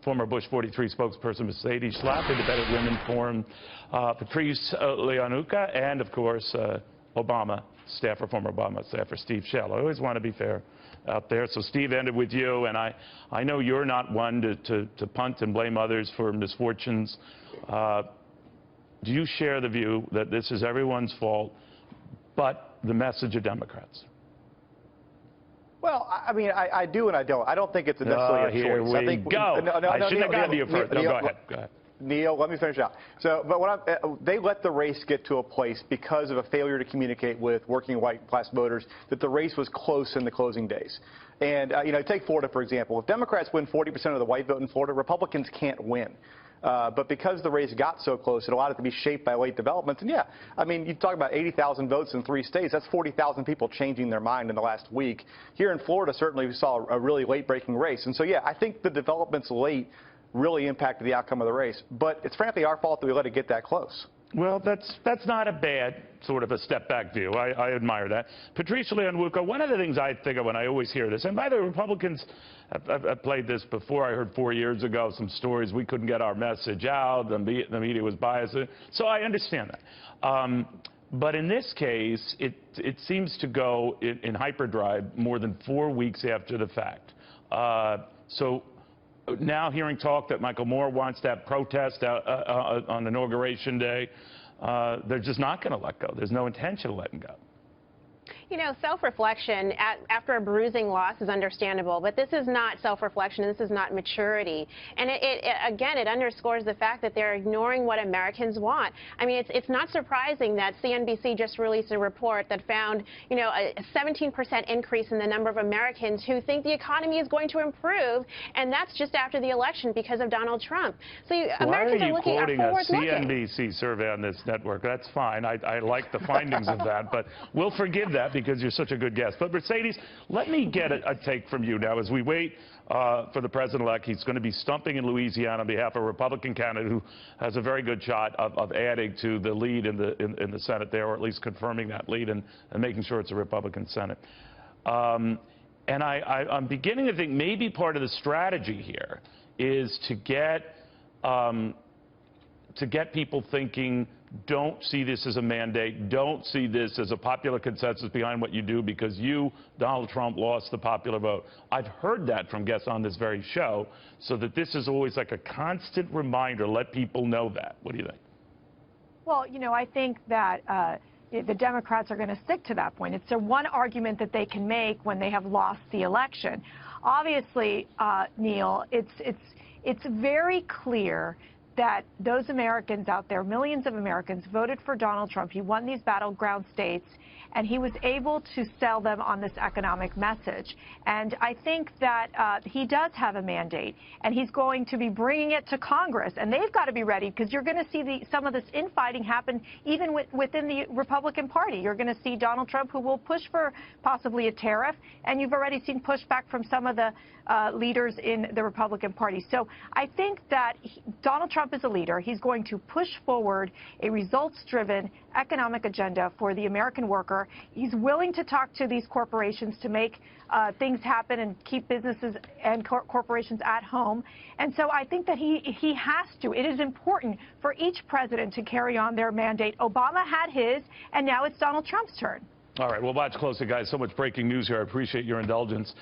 former Bush 43 spokesperson Mercedes Schlapp, independent women forum Patrice, Onwuka, and, of course, former Obama staffer Steve Schale. I always want to be fair out there. So, Steve, ended with you, and I know you're not one to punt and blame others for misfortunes. Do you share the view that this is everyone's fault but the message of Democrats? Well, I mean, I do and I don't. I don't think it's necessarily a choice. Here we I think go. I shouldn't have gotten to you first. No, go ahead. Go ahead. Neil, let me finish out. So, but they let the race get to a place because of a failure to communicate with working white class voters that the race was close in the closing days. And, take Florida, for example. If Democrats win 40% of the white vote in Florida, Republicans can't win. But because the race got so close, it allowed it to be shaped by late developments. And, yeah, I mean, you talk about 80,000 votes in 3 states. That's 40,000 people changing their mind in the last week. Here in Florida, certainly we saw a really late-breaking race. And so, yeah, I think the developments late really impacted the outcome of the race. But it's frankly our fault that we let it get that close. Well, that's not a bad sort of a step-back view. I admire that. Patrice, Onwuka, one of the things I think of when I always hear this, and by the way, Republicans have played this before. I heard 4 years ago some stories we couldn't get our message out, the media was biased. So I understand that. But in this case, it seems to go in hyperdrive more than 4 weeks after the fact. So now hearing talk that Michael Moore wants to have protest on Inauguration Day, they're just not going to let go. There's no intention of letting go. You know, self-reflection after a bruising loss is understandable, but this is not self-reflection. This is not maturity. And again, it underscores the fact that they're ignoring what Americans want. I mean, it's not surprising that CNBC just released a report that found, a 17% increase in the number of Americans who think the economy is going to improve, and that's just after the election because of Donald Trump. So Americans are looking at forward-looking. Why are you quoting a CNBC survey on this network? That's fine. I like the findings of that, but we'll forgive that because you're such a good guest. But Mercedes, let me get a take from you now as we wait for the president-elect. He's going to be stumping in Louisiana on behalf of a Republican candidate who has a very good shot of adding to the lead in the Senate there, or at least confirming that lead and making sure it's a Republican Senate. And I'm beginning to think maybe part of the strategy here is to get people thinking, don't see this as a mandate, don't see this as a popular consensus behind what you do because you, Donald Trump, lost the popular vote. I've heard that from guests on this very show, so that this is always like a constant reminder, let people know that. What do you think? Well, I think that the Democrats are going to stick to that point. It's the one argument that they can make when they have lost the election. Obviously, Neil, it's very clear that those Americans out there, millions of Americans, voted for Donald Trump. He won these battleground states, and he was able to sell them on this economic message. And I think that he does have a mandate, and he's going to be bringing it to Congress. And they've got to be ready, because you're going to see some of this infighting happen even within the Republican Party. You're going to see Donald Trump, who will push for possibly a tariff, and you've already seen pushback from some of the leaders in the Republican Party. So I think that Donald Trump is a leader. He's going to push forward a results-driven economic agenda for the American worker. He's willing to talk to these corporations to make things happen and keep businesses and corporations at home. And so I think that he has to. It is important for each president to carry on their mandate. Obama had his, and now it's Donald Trump's turn. All right, well, watch closely, guys. So much breaking news here. I appreciate your indulgence.